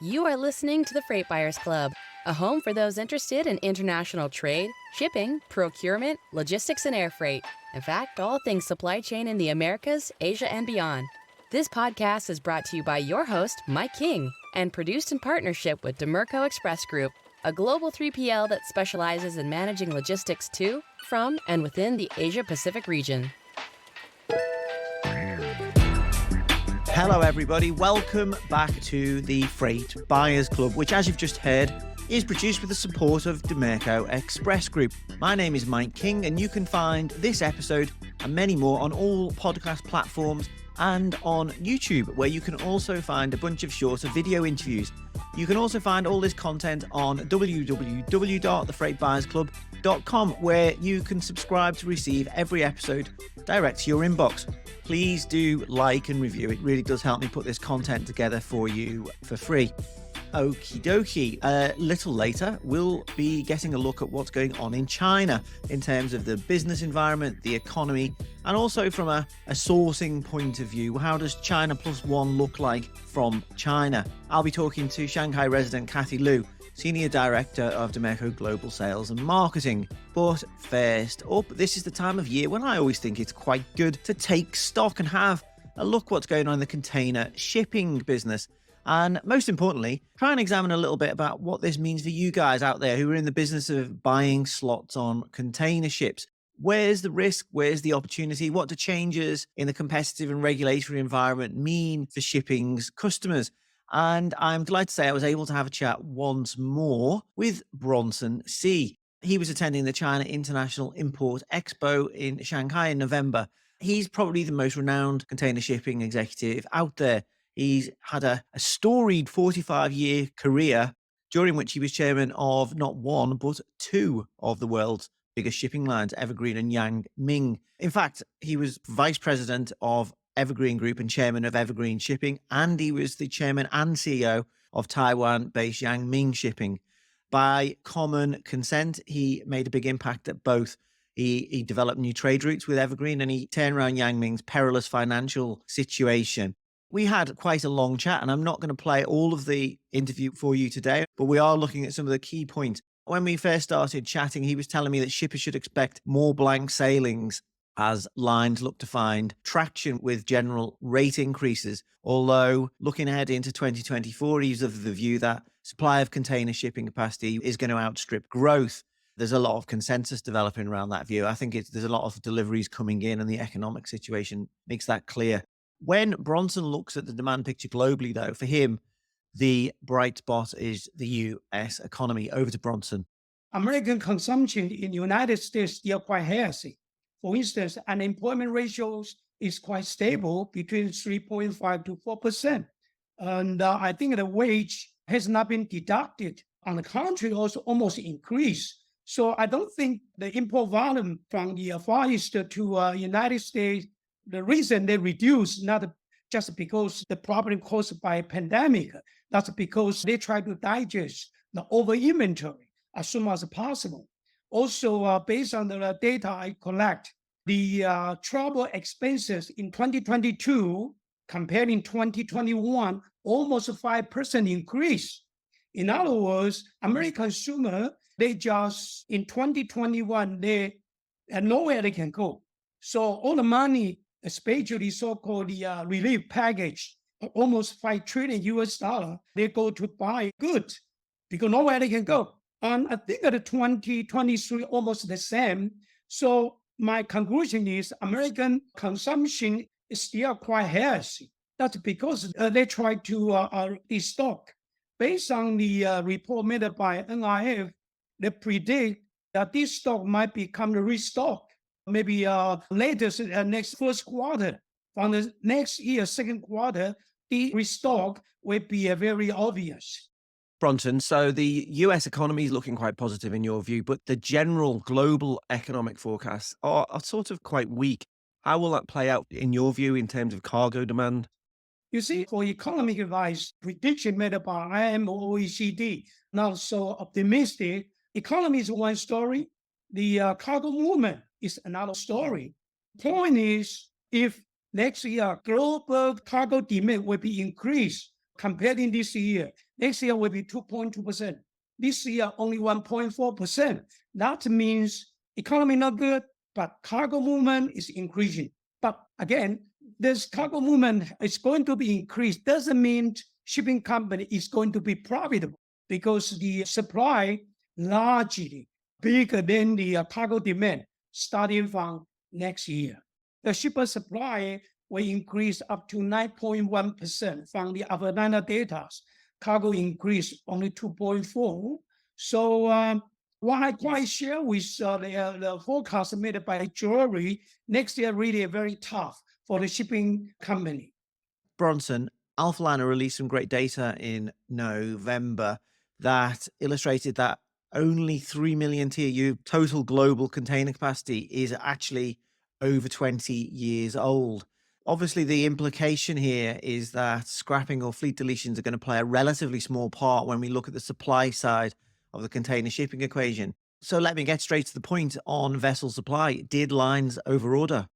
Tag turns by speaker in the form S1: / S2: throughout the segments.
S1: You are listening to the Freight Buyers Club, a home for those interested in international trade, shipping, procurement, logistics, and air freight. In fact, all things supply chain in the Americas, Asia, and beyond. This podcast is brought to you by your host, Mike King, and produced in partnership with Dimerco Express Group, a global 3PL that specializes in managing logistics to, from, and within the Asia-Pacific region.
S2: Hello everybody, welcome back to the Freight Buyers Club, which as you've just heard, is produced with the support of Dimerco Express Group. My name is Mike King and you can find this episode and many more on all podcast platforms and on YouTube, where you can also find a bunch of shorter video interviews. You can also find all this content on www.thefreightbuyersclub.com, where you can subscribe to receive every episode direct to your inbox. Please do like and review. It really does help me put this content together for you for free. Okie dokie. A little later, we'll be getting a look at what's going on in China in terms of the business environment, the economy, and also from a sourcing point of view. How does China Plus One look like from China? I'll be talking to Shanghai resident Kathy Liu, Senior Director of Dimerco Global Sales and Marketing. But first up, this is the time of year when I always think it's quite good to take stock and have a look what's going on in the container shipping business. And most importantly, try and examine a little bit about what this means for you guys out there who are in the business of buying slots on container ships. Where's the risk? Where's the opportunity? What do changes in the competitive and regulatory environment mean for shipping's customers? And I'm delighted to say I was able to have a chat once more with Bronson Hsieh. He was attending the China International Import Expo in Shanghai in November. He's probably the most renowned container shipping executive out there. He's had a storied 45-year career, during which he was chairman of not one, but two of the world's biggest shipping lines, Evergreen and Yang Ming. In fact, he was vice president of Evergreen Group and chairman of Evergreen Shipping, and he was the chairman and CEO of Taiwan-based Yang Ming Shipping. By common consent, he made a big impact at both. He developed new trade routes with Evergreen, and he turned around Yang Ming's perilous financial situation. We had quite a long chat, and I'm not going to play all of the interview for you today, but we are looking at some of the key points. When we first started chatting, he was telling me that shippers should expect more blank sailings as lines look to find traction with general rate increases. Although looking ahead into 2024, he's of the view that supply of container shipping capacity is going to outstrip growth. There's a lot of consensus developing around that view. I think there's a lot of deliveries coming in, and the economic situation makes that clear. When Bronson looks at the demand picture globally, though, for him, the bright spot is the U.S. economy. Over to Bronson.
S3: American consumption in the United States is still quite healthy. For instance, unemployment ratios is quite stable between 3.5 to 4%. And I think the wage has not been deducted. On the contrary, also almost increased. So I don't think the import volume from the Far East to United States, the reason they reduced, not just because the problem caused by pandemic, that's because they try to digest the over inventory as soon as possible. Also, based on the data I collect, the travel expenses in 2022 compared in 2021, almost a 5% increase. In other words, American consumer, they just, in 2021, they had nowhere they can go. So all the money, especially so-called the relief package, almost $5 trillion US, they go to buy goods because nowhere they can go. And I think that 2023 almost the same. So my conclusion is American consumption is still quite healthy. That's because they try to destock. Based on the report made by NIF, they predict that this stock might become the restock. Maybe latest next first quarter. From the next year, second quarter, the restock will be very obvious.
S2: Bronson, so the US economy is looking quite positive in your view, but the general global economic forecasts are sort of quite weak. How will that play out in your view in terms of cargo demand?
S3: You see, for economic advice, prediction made by IMO, OECD, not so optimistic. Economy is one story. The cargo movement is another story. Point is, if next year global cargo demand will be increased compared in this year, Next year will be 2.2%. This year, only 1.4%. That means economy not good, but cargo movement is increasing. But again, this cargo movement is going to be increased. Doesn't mean shipping company is going to be profitable because the supply largely bigger than the cargo demand starting from next year. The shipper supply will increase up to 9.1% from the Avanana data. Cargo increase only 2.4. So what I quite share with the forecast made by Jewelry, next year really very tough for the shipping company.
S2: Bronson, Alphaliner released some great data in November that illustrated that only 3 million TEU total global container capacity is actually over 20 years old. Obviously, the implication here is that scrapping or fleet deletions are going to play a relatively small part when we look at the supply side of the container shipping equation. So let me get straight to the point on vessel supply. Did lines overorder?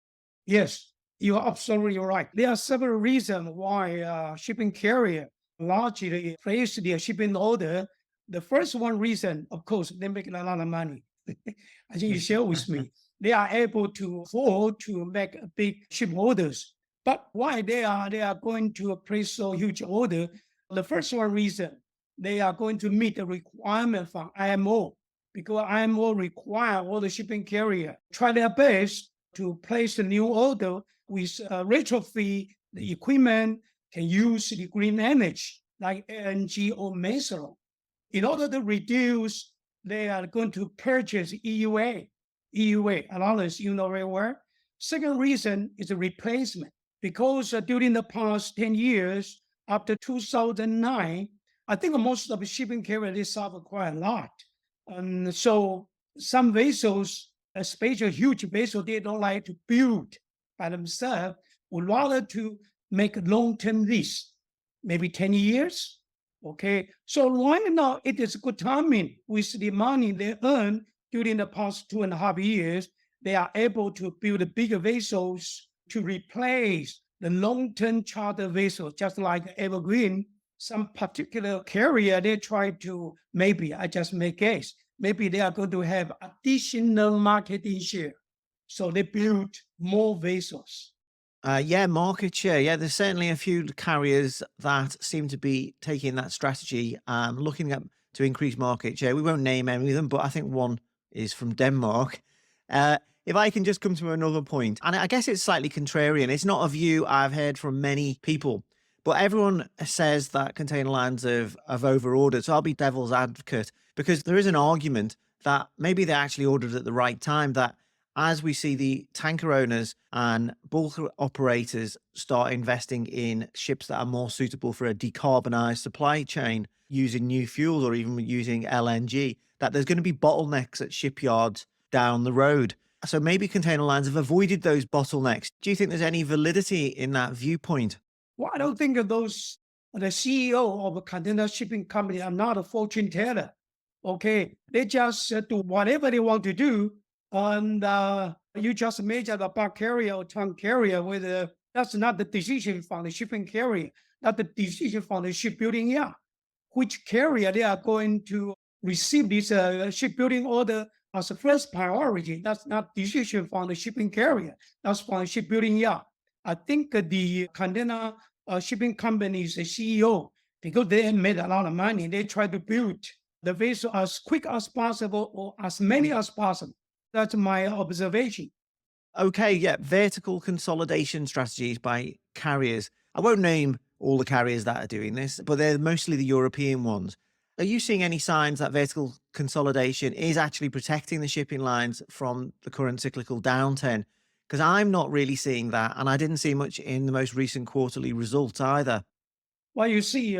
S3: Yes, you are absolutely right. There are several reasons why shipping carrier largely place their shipping order. The first one reason, of course, they make a lot of money. I think you share with me. They are able to afford to make big ship orders. But why they are going to place so huge order? The first one reason, they are going to meet the requirement from IMO because IMO require all the shipping carrier try their best to place a new order with retrofit the equipment can use the green energy like LNG or methanol. In order to reduce, they are going to purchase EUA allowance, you know very well. Second reason is a replacement because during the past 10 years, after 2009, I think most of the shipping carriers they suffer quite a lot. And so some vessels, especially huge vessels, they don't like to build by themselves, would rather to make a long-term lease, maybe 10 years. Okay, so right now it is good timing with the money they earn during the past 2.5 years. They are able to build bigger vessels to replace the long-term charter vessels, just like Evergreen. Some particular carrier, they try to, maybe, I just make guess, maybe they are going to have additional marketing share. So they build more vessels.
S2: Yeah, market share. Yeah, there's certainly a few carriers that seem to be taking that strategy, looking at to increase market share. We won't name any of them, but I think one is from Denmark. If I can just come to another point, and I guess it's slightly contrarian. It's not a view I've heard from many people, but everyone says that container lines have overordered. So I'll be devil's advocate because there is an argument that maybe they actually ordered at the right time, that as we see the tanker owners and bulk operators start investing in ships that are more suitable for a decarbonized supply chain using new fuels or even using LNG, that there's going to be bottlenecks at shipyards down the road. So maybe container lines have avoided those bottlenecks. Do you think there's any validity in that viewpoint?
S3: Well, I don't think of those, the CEO of a container shipping company are not a fortune teller. Okay, they just do whatever they want to do. And you just measure the bulk carrier or tank carrier with that's not the decision from the shipping carrier, not the decision from the shipbuilding yard. Which carrier they are going to receive this shipbuilding order as a first priority. That's not decision from the shipping carrier. That's from the shipbuilding yard. I think the container shipping company's CEO, because they made a lot of money, they try to build the vessel as quick as possible or as many as possible. That's my observation.
S2: Okay, yeah, vertical consolidation strategies by carriers. I won't name all the carriers that are doing this, but they're mostly the European ones. Are you seeing any signs that vertical consolidation is actually protecting the shipping lines from the current cyclical downturn? Because I'm not really seeing that, and I didn't see much in the most recent quarterly results either.
S3: Well, you see,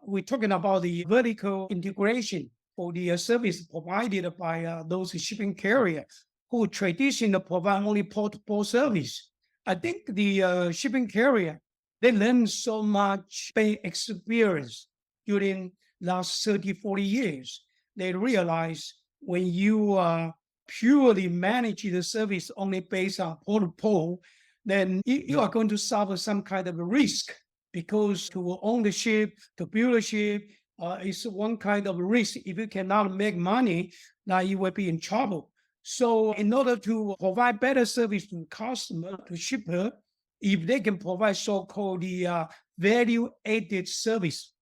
S3: we're talking about the vertical integration for the service provided by those shipping carriers who traditionally provide only port-to-port service. I think the shipping carrier, they learned so much by experience during last 30, 40 years. They realize when you purely manage the service only based on port-to-port, then you are going to suffer some kind of a risk because to own the ship, to build a ship, It's one kind of risk. If you cannot make money, now you will be in trouble. So in order to provide better service to customer, to shipper, if they can provide so-called the value-added service,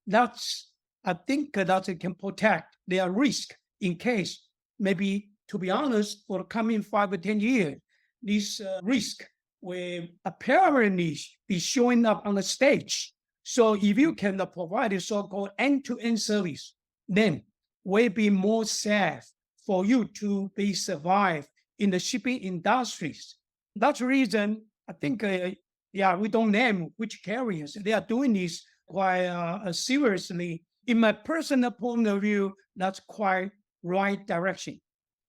S3: that's, I think that it can protect their risk in case, maybe, to be honest, for the coming 5 or 10 years, this risk will apparently be showing up on the stage. So if you can provide a so-called end-to-end service, then will be more safe for you to be survive in the shipping industries. That's the reason I think, we don't name which carriers. They are doing this quite seriously. In my personal point of view, that's quite right direction.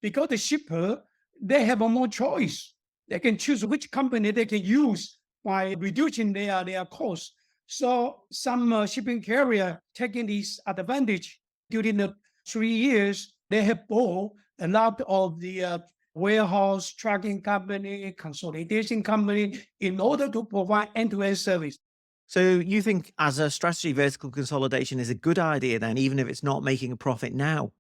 S3: Because the shipper, they have more choice. They can choose which company they can use by reducing their costs. So some shipping carrier taking this advantage during the 3 years, they have bought a lot of the warehouse tracking company, consolidation company, in order to provide end-to-end service.
S2: So you think as a strategy, vertical consolidation is a good idea then, even if it's not making a profit now?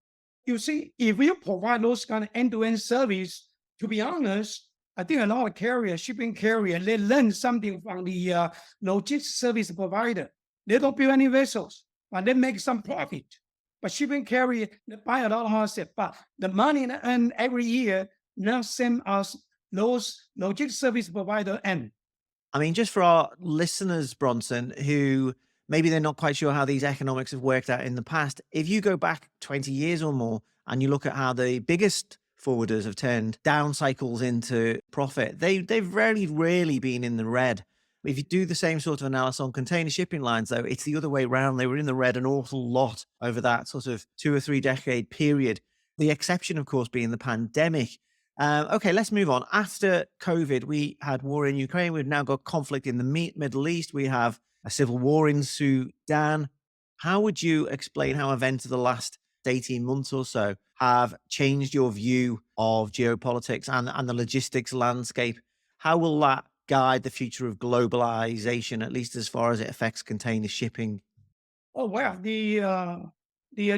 S3: You see, if you provide those kind of end-to-end service, to be honest, I think a lot of carrier, shipping carrier, they learn something from the logistics service provider. They don't build any vessels, but they make some profit. But shipping carrier, they buy a lot of assets, but the money they earn every year not same as those logistics service provider earn.
S2: I mean, just for our listeners, Bronson, who maybe they're not quite sure how these economics have worked out in the past, if you go back 20 years or more and you look at how the biggest forwarders have turned down cycles into profit, they've rarely been in the red. If you do the same sort of analysis on container shipping lines, though, it's the other way around. They were in the red an awful lot over that sort of 2 or 3 decade period. The exception, of course, being the pandemic. Okay, let's move on. After COVID, we had war in Ukraine. We've now got conflict in the Middle East. We have a civil war in Sudan. How would you explain how events of the last 18 months or so have changed your view of geopolitics and the logistics landscape? How will that guide the future of globalization, at least as far as it affects container shipping?
S3: Oh, well, the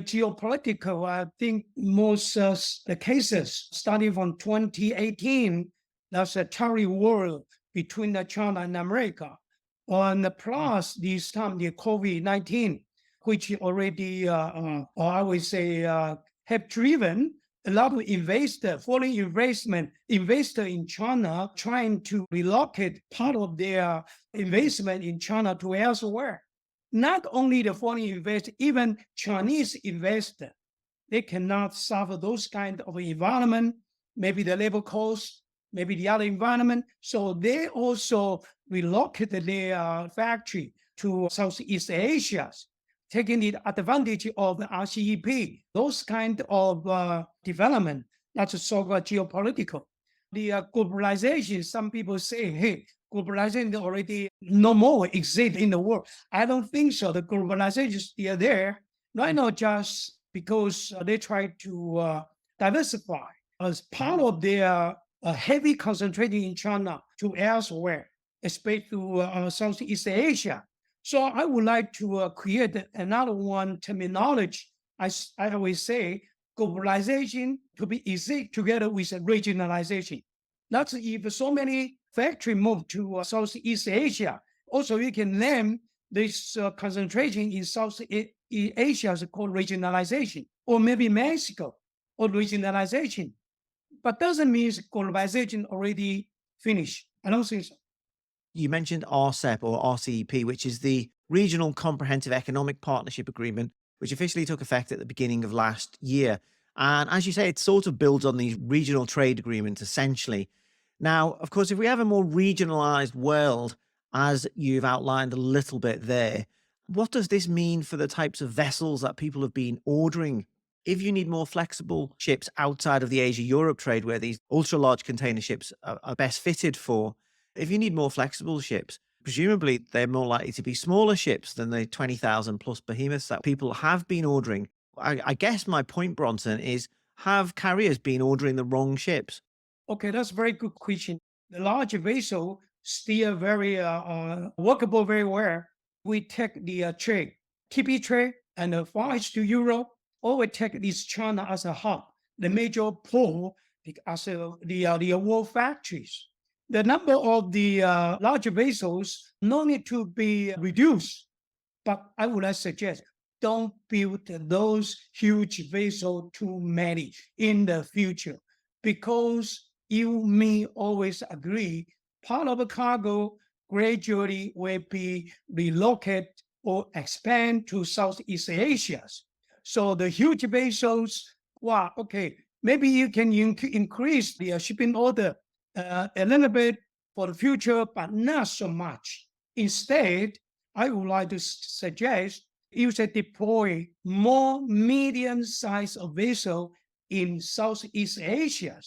S3: geopolitical, I think most the cases starting from 2018, that's a tariff war between China and America. And plus this time, the COVID-19, which already, I would say, have driven a lot of foreign investor in China trying to relocate part of their investment in China to elsewhere. Not only the foreign investor, even Chinese investor, they cannot suffer those kind of environment, maybe the labor cost, maybe the other environment. So they also relocated their factory to Southeast Asia, taking the advantage of the RCEP, those kind of development. That's so-called geopolitical. The globalization, some people say, hey, globalization already no more exists in the world. I don't think so. The globalization is still there. Right now, just because they try to diversify as part of their heavy concentration in China to elsewhere, especially to Southeast Asia. So I would like to create another one terminology. I always say globalization to be easy together with regionalization. That's if so many factory move to Southeast Asia. Also, you can name this concentration in Southeast Asia is called regionalization, or maybe Mexico, or regionalization. But doesn't mean globalization already finished. I don't think so.
S2: You mentioned RCEP or RCEP, which is the Regional Comprehensive Economic Partnership Agreement, which officially took effect at the beginning of last year. And as you say, it sort of builds on these regional trade agreements, essentially. Now, of course, if we have a more regionalized world, as you've outlined a little bit there, what does this mean for the types of vessels that people have been ordering? If you need more flexible ships outside of the Asia-Europe trade, where these ultra-large container ships are best fitted for, if you need more flexible ships, presumably they're more likely to be smaller ships than the 20,000 plus behemoths that people have been ordering. I guess my point, Bronson, is have carriers been ordering the wrong ships?
S3: Okay, that's a very good question. The large vessel still very workable very well. we take the trade, TP trade, and the Far East to Europe, or we take this China as a hub, the major pole as the world factories. The number of the large vessels no need to be reduced, but I would suggest don't build those huge vessels too many in the future, because you may always agree part of the cargo gradually will be relocated or expand to Southeast Asia. So the huge vessels, wow, okay, maybe you can increase the shipping order a little bit for the future, but not so much. Instead, I would like to suggest you should deploy more medium-sized vessels in Southeast Asia,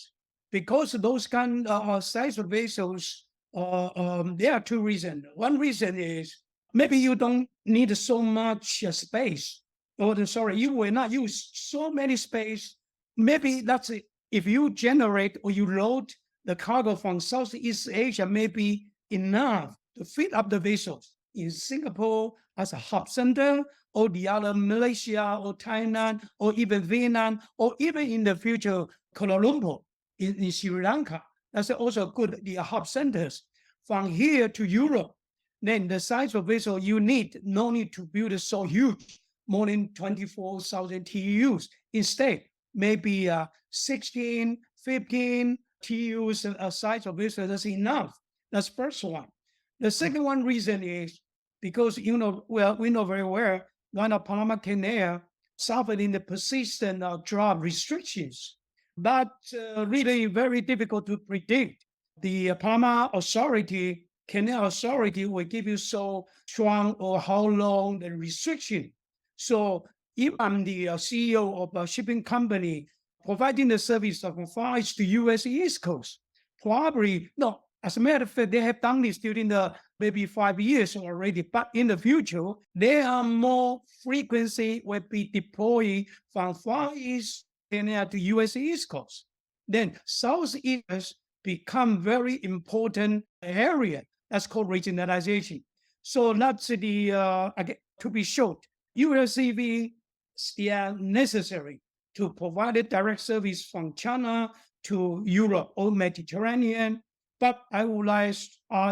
S3: because those kind of size of vessels, there are two reasons. One reason is maybe you don't need so much space, or sorry, you will not use so many space. Maybe that's it. If you generate or you load the cargo from Southeast Asia, maybe enough to fill up the vessels in Singapore as a hub center, or the other Malaysia or Thailand, or even Vietnam, or even in the future, Kuala Lumpur in Sri Lanka. That's also good, the hub centers. From here to Europe, then the size of vessel you need, no need to build it so huge, more than 24,000 TEUs. Instead, maybe 16, 15 TEUs size of vessel, that's enough. That's first one. The second one reason is because, we know very well, when the Panama Canal suffered in the persistent drought restrictions, but really very difficult to predict. The Panama Authority, Canal Authority will give you so strong or how long the restriction. So if I'm the CEO of a shipping company providing the service from Far East to US East Coast, probably, no, as a matter of fact, they have done this during the maybe 5 years already, but in the future, there are more frequency will be deployed from Far East to US East Coast. Then Southeast become very important area. That's called regionalization. So that's the, to be short, ULCV still necessary to provide a direct service from China to Europe or Mediterranean. But I would like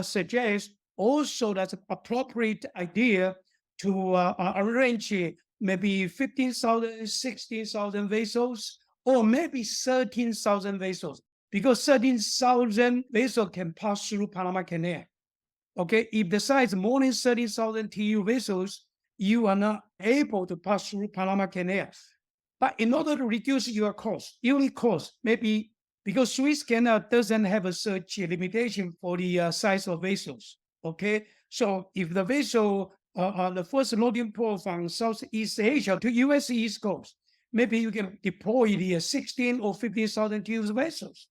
S3: suggest also that's an appropriate idea to arrange maybe 15,000, 16,000 vessels, or maybe 13,000 vessels, because 13,000 vessels can pass through Panama Canal. Okay, if the size more than 30,000 TEU vessels, you are not able to pass through Panama Canal. But in order to reduce your cost, unit cost, maybe because Suez Canal doesn't have a such limitation for the size of vessels. Okay, so if the vessel, the first loading port from Southeast Asia to US East Coast, maybe you can deploy the 16 or 15,000 TEU vessels.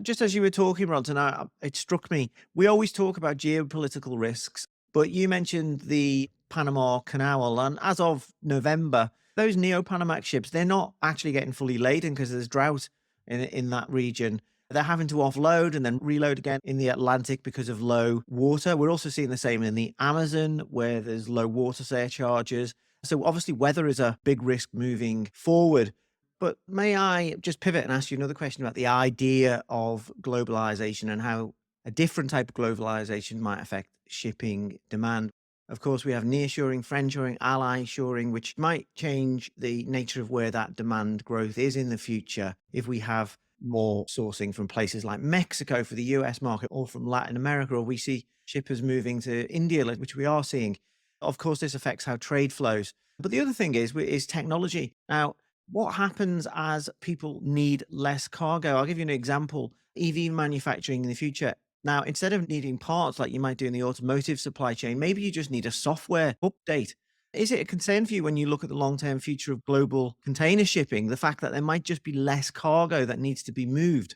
S2: Just as you were talking, Bronson, it struck me. We always talk about geopolitical risks, but you mentioned the Panama Canal, and as of November, those Neo-Panamax ships, they're not actually getting fully laden because there's drought in that region. They're having to offload and then reload again in the Atlantic because of low water. We're also seeing the same in the Amazon, where there's low water surcharges. So obviously weather is a big risk moving forward. But may I just pivot and ask you another question about the idea of globalization and how a different type of globalization might affect shipping demand? Of course, we have nearshoring, friendshoring, ally shoring, which might change the nature of where that demand growth is in the future if we have more sourcing from places like Mexico for the US market, or from Latin America, or we see shippers moving to India, which we are seeing. Of course, this affects how trade flows. But the other thing is technology. Now, what happens as people need less cargo? I'll give you an example. EV manufacturing in the future. Now, instead of needing parts like you might do in the automotive supply chain, maybe you just need a software update. Is it a concern for you when you look at the long-term future of global container shipping, the fact that there might just be less cargo that needs to be moved?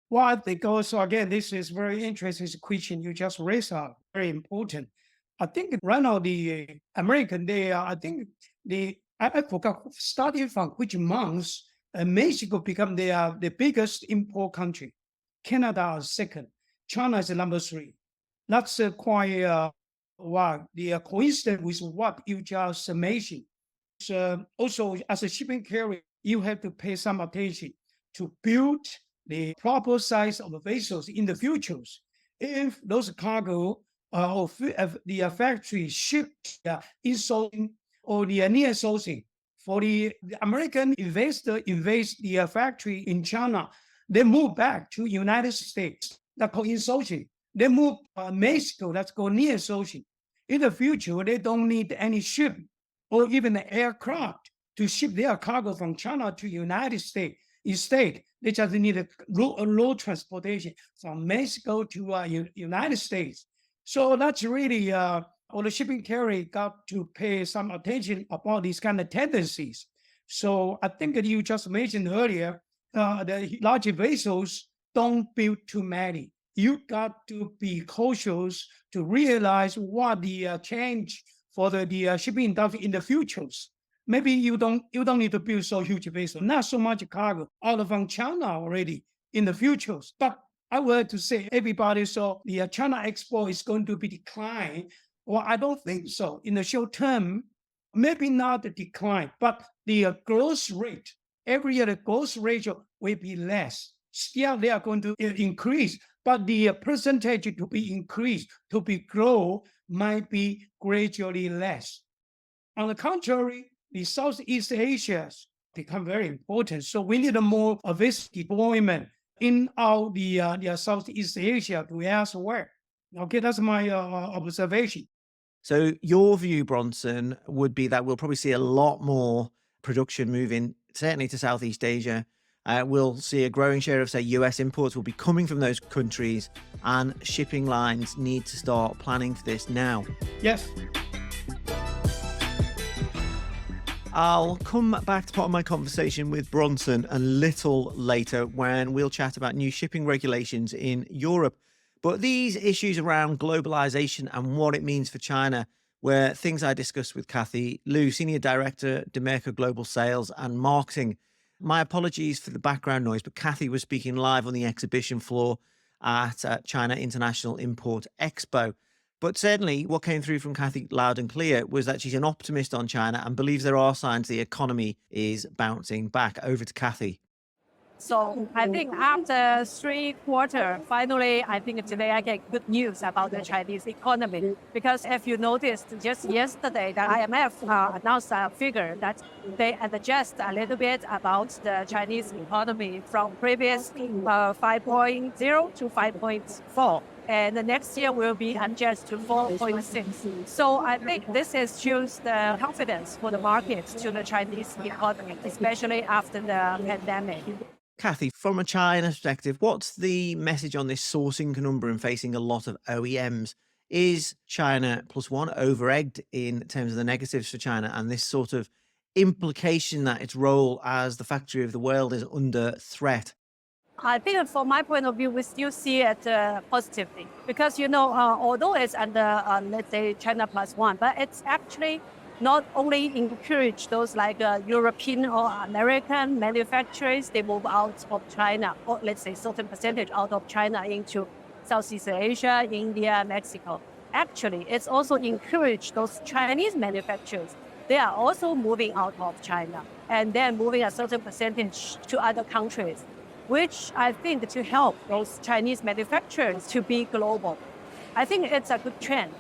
S3: Well, I think also, again, this is very interesting question you just raised up, very important. I think right now the American, I forgot starting from which months, Mexico become the biggest import country. Canada is second. China is number 3. That's quite Wow, the coincidence with what you just mentioned. So also, as a shipping carrier, you have to pay some attention to build the proper size of the vessels in the futures. If those cargo of the factory ship insourcing or the near sourcing for the American investor invest the factory in China, they move back to United States. That's called insourcing. They move Mexico. That's called near sourcing. In the future, they don't need any ship or even an aircraft to ship their cargo from China to United States. Instead, they just need a road transportation from Mexico to United States. So that's really all the shipping carrier got to pay some attention about these kind of tendencies. So I think that you just mentioned earlier, the large vessels don't build too many. You got to be cautious to realize what the change for the shipping industry in the futures. Maybe you don't need to build so huge vessel, not so much cargo out from China already in the futures. But I would to say everybody saw the China export is going to be declined. Well, I don't think so. In the short term, maybe not the decline, but the growth rate, every year the growth ratio will be less. Still, they are going to increase, but the percentage to be increased, to be grow, might be gradually less. On the contrary, the Southeast Asia become very important. So we need a more of this deployment in our the Southeast Asia to elsewhere. Okay, that's my observation.
S2: So your view, Bronson, would be that we'll probably see a lot more production moving, certainly to Southeast Asia. We'll see a growing share of, say, US imports will be coming from those countries, and shipping lines need to start planning for this now.
S3: Yes.
S2: I'll come back to part of my conversation with Bronson a little later when we'll chat about new shipping regulations in Europe. But these issues around globalization and what it means for China were things I discussed with Kathy Liu, Senior Director, Dimerco Global Sales and Marketing. My apologies for the background noise, but Kathy was speaking live on the exhibition floor at China International Import Expo. But certainly what came through from Kathy loud and clear was that she's an optimist on China and believes there are signs the economy is bouncing back. Over to Kathy.
S4: So I think after 3 quarters, finally, I think today I get good news about the Chinese economy. Because if you noticed, just yesterday, the IMF announced a figure that they adjust a little bit about the Chinese economy from previous 5.0 to 5.4. And the next year will be adjusted to 4.6. So I think this shows the confidence for the market to the Chinese economy, especially after the pandemic.
S2: Kathy, from a China perspective, what's the message on this sourcing conundrum facing a lot of OEMs? Is China plus one over-egged in terms of the negatives for China and this sort of implication that its role as the factory of the world is under threat?
S4: I think from my point of view, we still see it positively because, although it's under, let's say, China plus one, but it's actually not only encourage those like European or American manufacturers, they move out of China, or let's say certain percentage out of China into Southeast Asia, India, Mexico. Actually, it's also encourage those Chinese manufacturers. They are also moving out of China and then moving a certain percentage to other countries, which I think to help those Chinese manufacturers to be global. I think it's a good trend.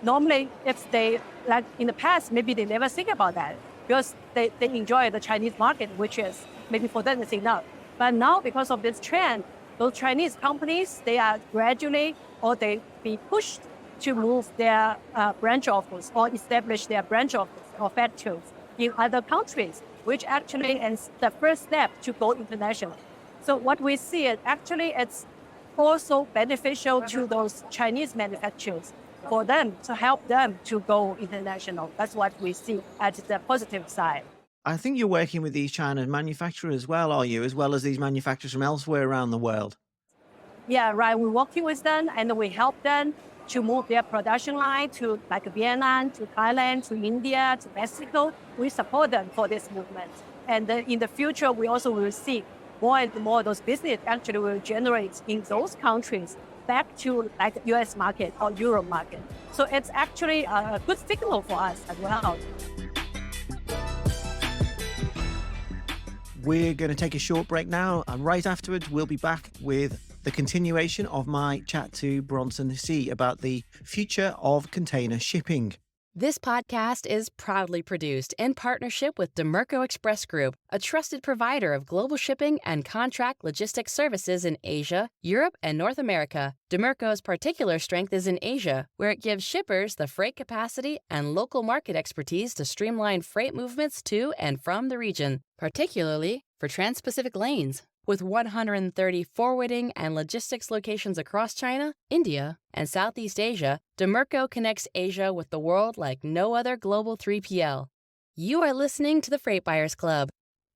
S4: Normally if they, like in the past, maybe they never think about that because they enjoy the Chinese market, which is maybe for them it's enough. But now because of this trend, those Chinese companies, they are gradually or they be pushed to move their branch office or establish their branch office or factories in other countries, which actually is the first step to go international. So what we see is actually it's also beneficial to those Chinese manufacturers for them to help them to go international. That's what we see at the positive side.
S2: I think you're working with these China manufacturers as well, are you? As well as these manufacturers from elsewhere around the world?
S4: Yeah, right. We're working with them and we help them to move their production line to like Vietnam, to Thailand, to India, to Mexico. We support them for this movement. And then in the future, we also will see more and more those business actually will generate in those countries back to like US market or Europe market. So it's actually a good signal for us as well.
S2: We're going to take a short break now, and right afterwards we'll be back with the continuation of my chat to Bronson Hsieh about the future of container shipping.
S1: This podcast is proudly produced in partnership with Dimerco Express Group, a trusted provider of global shipping and contract logistics services in Asia, Europe, and North America. Dimerco's particular strength is in Asia, where it gives shippers the freight capacity and local market expertise to streamline freight movements to and from the region, particularly for trans-Pacific lanes. With 130 forwarding and logistics locations across China, India, and Southeast Asia, Dimerco connects Asia with the world like no other global 3PL. You are listening to the Freight Buyers Club.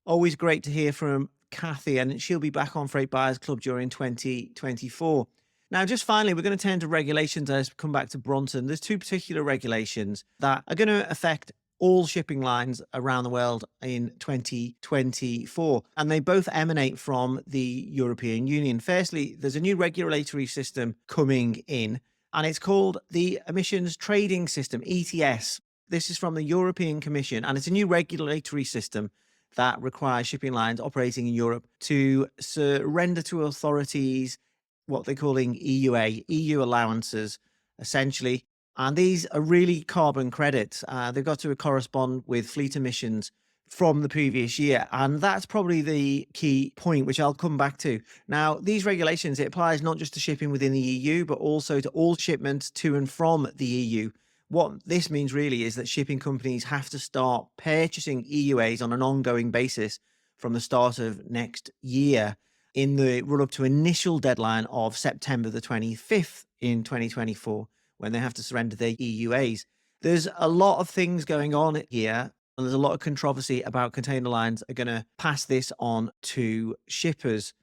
S2: Always great to hear from Kathy, and she'll be back on Freight Buyers Club during 2024. Now, just finally, we're going to turn to regulations as we come back to Bronson. There's two particular regulations that are going to affect all shipping lines around the world in 2024, and they both emanate from the European Union. Firstly, there's a new regulatory system coming in, and it's called the Emissions Trading System, ETS. This is from the European Commission, and it's a new regulatory system that requires shipping lines operating in Europe to surrender to authorities what they're calling EUA, EU allowances, essentially. And these are really carbon credits. They've got to correspond with fleet emissions from the previous year. And that's probably the key point, which I'll come back to. Now, these regulations, it applies not just to shipping within the EU, but also to all shipments to and from the EU. What this means really is that shipping companies have to start purchasing EUAs on an ongoing basis from the start of next year in the run-up to initial deadline of September the 25th in 2024. When they have to surrender their EUAs. There's a lot of things going on here, and there's a lot of controversy about container lines are going to pass this on to shippers.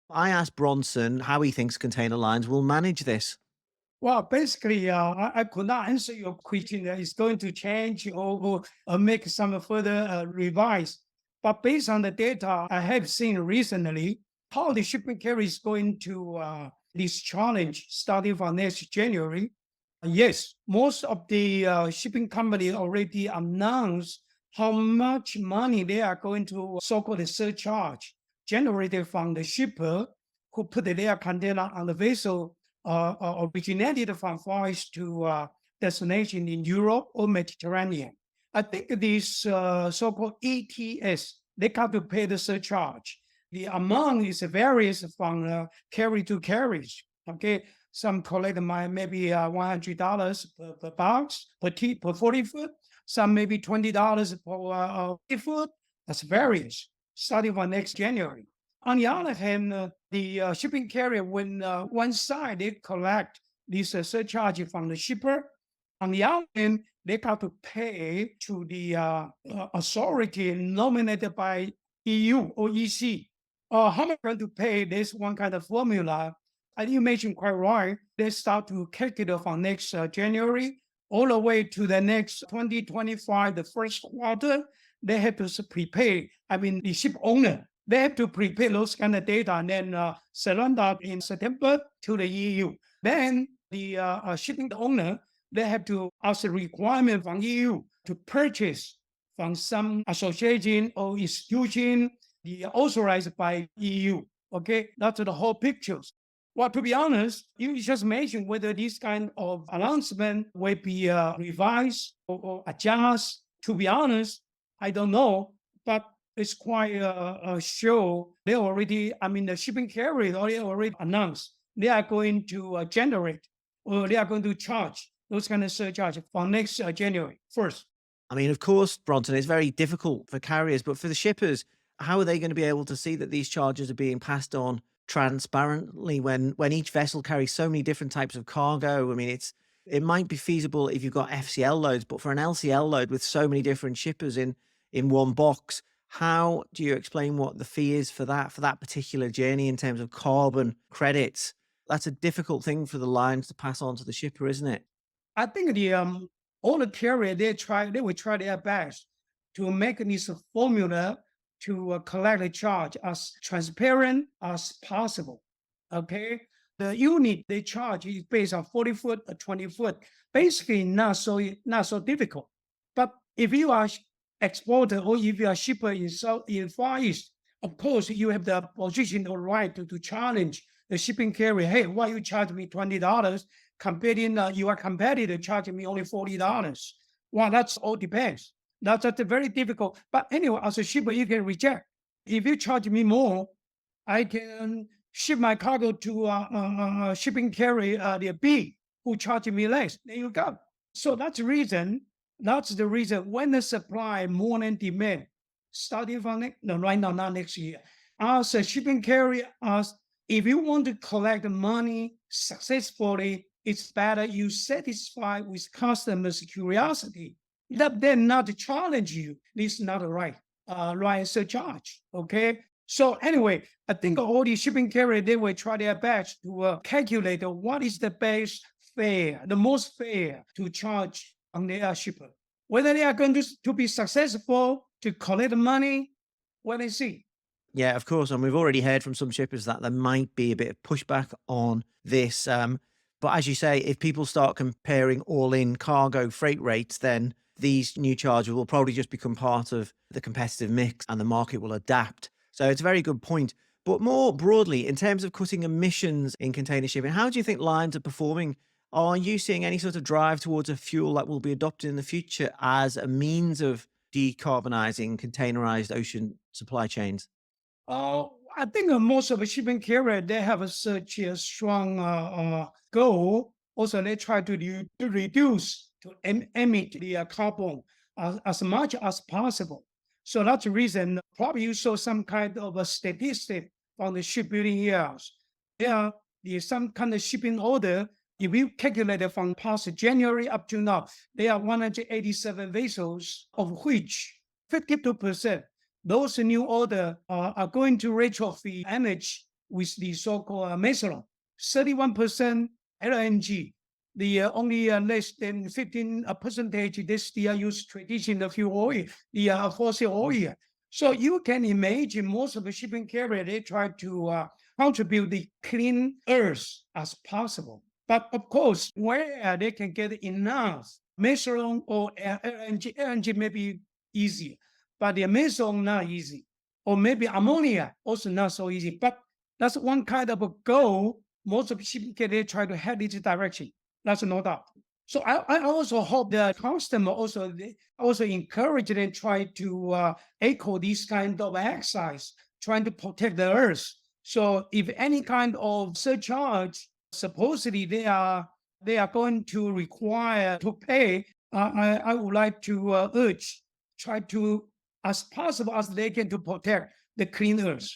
S2: I asked Bronson how he thinks container lines will manage this.
S3: Well, basically, I could not answer your question that it's going to change or make some further revise. But based on the data I have seen recently, how the shipping carrier is going to this challenge starting from next January. Yes, most of the shipping companies already announced how much money they are going to so-called surcharge generated from the shipper who put their container on the vessel originated from Far East to destination in Europe or Mediterranean. I think this so-called ETS, they got to pay the surcharge. The amount is varies from carrier to carrier. Okay. Some collect maybe $100 per box, per 40 foot. Some maybe $20 per 50 foot. That's various, starting from next January. On the other hand, the shipping carrier, when one side, they collect this surcharge from the shipper. On the other hand, they got to pay to the authority nominated by EU or EC. How much going to pay? There's one kind of formula. As you mentioned quite right, they start to calculate from next January all the way to the next 2025, the first quarter. They have to prepay, the ship owner, they have to prepare those kind of data and then surrender in September to the EU. Then the shipping owner, they have to ask a requirement from EU to purchase from some association or institution authorized by EU. Okay, that's the whole picture. Well, to be honest, you just mentioned whether this kind of announcement will be revised or adjust. To be honest, I don't know, but it's quite sure they already, the shipping carrier already announced they are going to generate or they are going to charge those kind of surcharge from next January 1st.
S2: Of course, Bronson, it's very difficult for carriers, but for the shippers, how are they going to be able to see that these charges are being passed on transparently when each vessel carries so many different types of cargo? It might be feasible if you've got FCL loads, but for an LCL load with so many different shippers in one box, how do you explain what the fee is for that particular journey in terms of carbon credits? That's a difficult thing for the lines to pass on to the shipper, isn't it?
S3: I think all the carrier they will try their best to make this formula to collect a charge as transparent as possible. Okay, The unit they charge is based on 40 foot or 20 foot. Basically, not so difficult. But if you are exporter or if you are shipper in Far East, of course, you have the position or right to challenge the shipping carrier. Hey, why you charge me $20? Comparing your competitor charging me only $40. Well, that's all depends. That's very difficult. But anyway, as a shipper, you can reject. If you charge me more, I can ship my cargo to a shipping carrier, the B, who charge me less. There you go. So that's the reason. That's the reason when the supply more than demand, starting from right now, not next year. As a shipping carrier, if you want to collect money successfully, it's better you satisfy with customers' curiosity. Let them not challenge you. This is not right surcharge. Okay. So anyway, I think all the shipping carriers, they will try their best to calculate what is the best fare, the most fair to charge on their shipper. Whether they are going to be successful to collect money, well, let's see.
S2: Yeah, of course. And we've already heard from some shippers that there might be a bit of pushback on this. But as you say, if people start comparing all-in cargo freight rates, then these new charges will probably just become part of the competitive mix and the market will adapt. So it's a very good point. But more broadly, in terms of cutting emissions in container shipping, how do you think lines are performing? Are you seeing any sort of drive towards a fuel that will be adopted in the future as a means of decarbonising containerized ocean supply chains?
S3: I think most of the shipping carrier, they have such a strong goal. Also, they try to reduce, to emit the carbon as much as possible. So that's the reason probably you saw some kind of a statistic from the shipbuilding yards. There is some kind of shipping order. If you calculate it from past January up to now, there are 187 vessels, of which 52%, those new orders are going to retrofit energy with the so-called methanol. 31% LNG. The only less than 15 percentage, they still use traditional fuel oil, the fossil oil. So you can imagine most of the shipping carrier, they try to contribute the clean earth as possible. But of course, where they can get enough methanol or LNG may be easier, but the methanol not easy. Or maybe ammonia also not so easy. But that's one kind of a goal. Most of the shipping carrier try to head this direction. That's no doubt. So I also hope the customer also encourage them try to echo this kind of exercise, trying to protect the earth. So if any kind of surcharge, supposedly they are going to require to pay, I would like to urge, try to, as possible as they can, to protect the clean earth.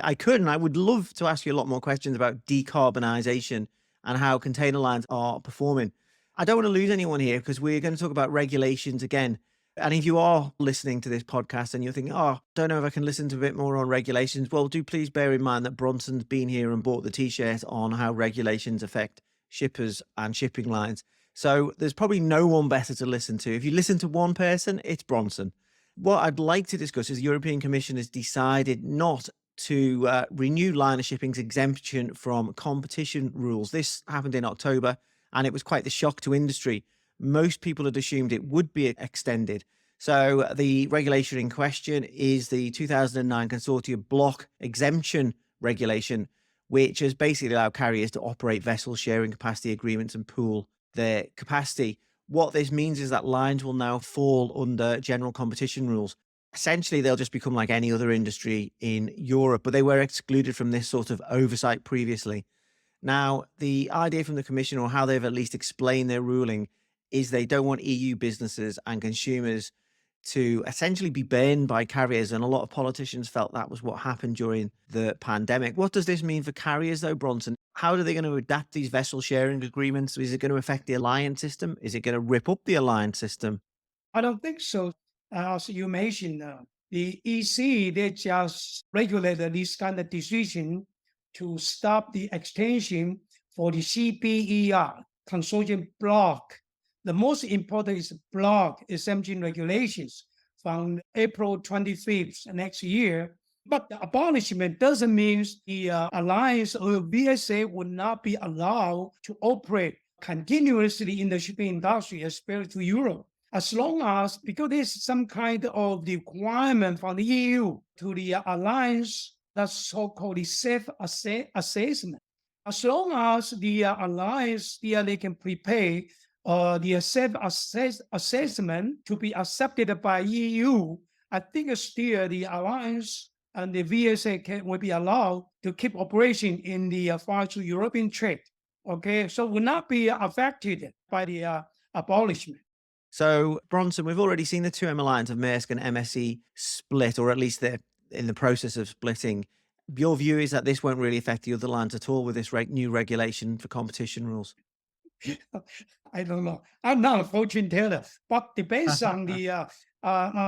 S2: I would love to ask you a lot more questions about decarbonisation and how container lines are performing. I don't want to lose anyone here because we're going to talk about regulations again. And if you are listening to this podcast and you're thinking, oh, don't know if I can listen to a bit more on regulations, well, do please bear in mind that Bronson's been here and bought the t-shirt on how regulations affect shippers and shipping lines. So there's probably no one better to listen to. If you listen to one person, it's Bronson. What I'd like to discuss is the European Commission has decided not to renew liner shipping's exemption from competition rules. This happened in October, and it was quite the shock to industry. Most people had assumed it would be extended. So the regulation in question is the 2009 Consortium Block Exemption Regulation, which has basically allowed carriers to operate vessels sharing capacity agreements and pool their capacity. What this means is that lines will now fall under general competition rules. Essentially, they'll just become like any other industry in Europe, but they were excluded from this sort of oversight previously. Now, the idea from the Commission, or how they've at least explained their ruling, is they don't want EU businesses and consumers to essentially be burned by carriers. And a lot of politicians felt that was what happened during the pandemic. What does this mean for carriers, though, Bronson? How are they going to adapt these vessel sharing agreements? Is it going to affect the alliance system? Is it going to rip up the alliance system?
S3: I don't think so. As you mentioned, the EC, they just regulated this kind of decision to stop the extension for the CBER, consortium block. The most important is block exemption regulations from April 25th next year. But the abolishment doesn't mean the alliance or VSA would not be allowed to operate continuously in the shipping industry, especially to Europe. As long as, because there's some kind of requirement from the EU to the alliance, that's so-called the self-assessment. As long as the alliance, they can prepare the self-assessment to be accepted by EU, I think still the alliance and the VSA will be allowed to keep operation in the far to European trade. Okay, so will not be affected by the abolishment.
S2: So, Bronson, we've already seen the 2M alliance of Maersk and MSC split, or at least they're in the process of splitting. Your view is that this won't really affect the other lines at all with this new regulation for competition rules?
S3: I don't know. I'm not a fortune teller, but based on the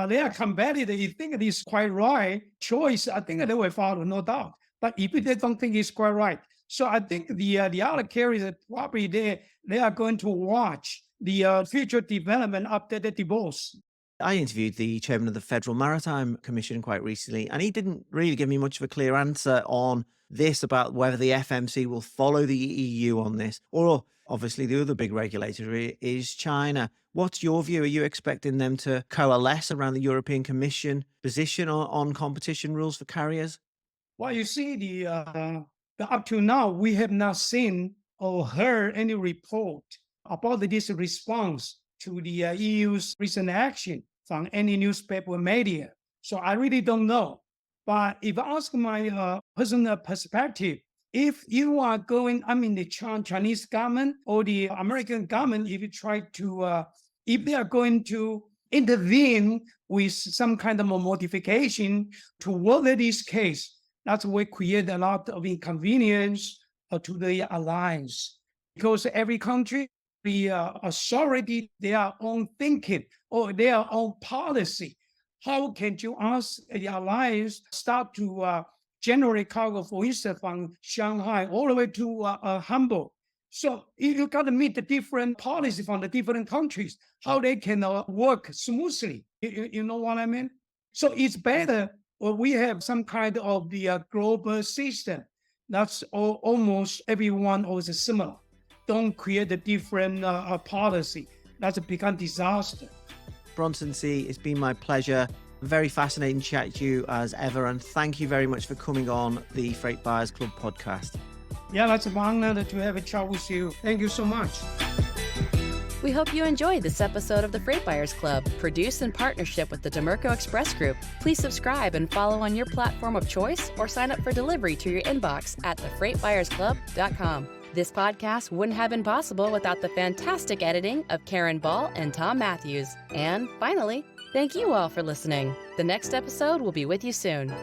S3: their competitor, you think it is quite right choice, I think they will follow, no doubt. But if they don't think it's quite right, so I think the other carriers probably they are going to watch the future development after the divorce.
S2: I interviewed the chairman of the Federal Maritime Commission quite recently, and he didn't really give me much of a clear answer on this about whether the FMC will follow the EU on this, or obviously the other big regulator is China. What's your view? Are you expecting them to coalesce around the European Commission position on competition rules for carriers?
S3: Well, you see, the up to now, we have not seen or heard any report about this response to the EU's recent action from any newspaper media. So I really don't know. But if I ask my personal perspective, if you are going, the Chinese government or the American government, if you try to, if they are going to intervene with some kind of a modification to weather this case, that will create a lot of inconvenience to the alliance. Because every country, the authority, their own thinking or their own policy. How can you ask the alliance start to generate cargo, for instance, from Shanghai all the way to Hamburg? So you got to meet the different policy from the different countries, how they can work smoothly. You know what I mean? So it's better we have some kind of the global system. That's almost everyone is similar. Don't create a different policy. That's become disaster.
S2: Bronson Hsieh, it's been my pleasure. Very fascinating chat to you as ever, and thank you very much for coming on the Freight Buyers Club podcast.
S3: Yeah, that's an honor to have a chat with you. Thank you so much.
S1: We hope you enjoyed this episode of the Freight Buyers Club, produced in partnership with the Dimerco Express Group. Please subscribe and follow on your platform of choice, or sign up for delivery to your inbox at thefreightbuyersclub.com. This podcast wouldn't have been possible without the fantastic editing of Karen Ball and Tom Matthews. And finally, thank you all for listening. The next episode will be with you soon.